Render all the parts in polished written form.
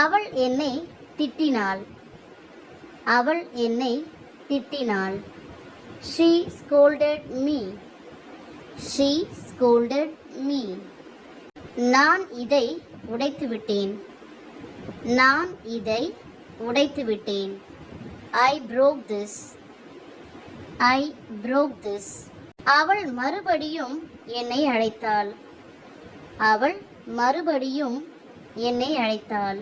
அவள் என்னை திட்டினாள். அவள் என்னை திட்டினாள். She scolded me. She scolded me. நான் இதை உடைத்துவிட்டேன். நான் இதை உடைத்துவிட்டேன். I broke this. I broke this. அவள் மறுபடியும் என்னை அழைத்தாள். அவள் மறுபடியும் என்னை அழைத்தாள்.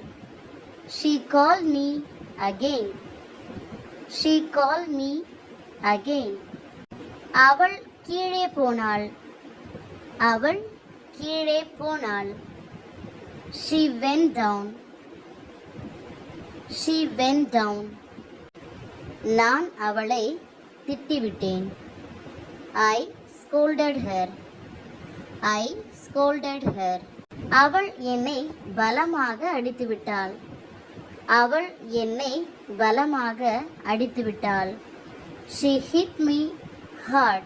She called me again. She called me again. அவள் கீழே போனாள். அவள் கீழே போனாள். She went down. She went down. நான் அவளை திட்டிவிட்டேன். I scolded her. I scolded her. அவள் என்னை பலமாக அடித்துவிட்டாள். அவள் என்னை பலமாக அடித்துவிட்டாள். She hit me hard.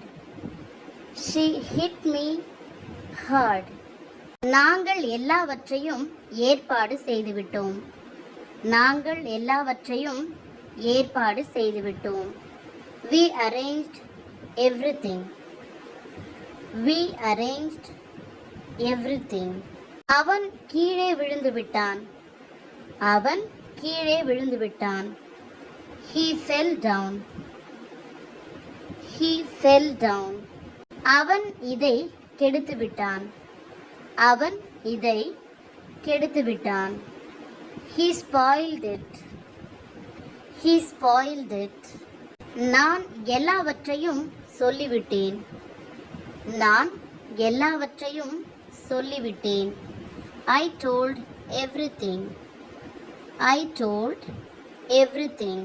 She hit me hard. நாங்கள் எல்லாவற்றையும் ஏற்பாடு செய்துவிட்டோம். நாங்கள் எல்லாவற்றையும் ஏற்பாடு செய்துவிட்டோம். We arranged everything. We arranged everything. அவன் கீழே விழுந்து விட்டான். அவன் கீழே விழுந்து விட்டான். He fell down. He fell down. அவன் இதை கெடுத்து விட்டான். அவன் இதை கெடுத்து விட்டான். He spoiled it. He spoiled it. நான் எல்லாவற்றையும் சொல்லிவிட்டேன். நான் எல்லாவற்றையும் சொல்லிவிட்டேன். I told everything. I told everything.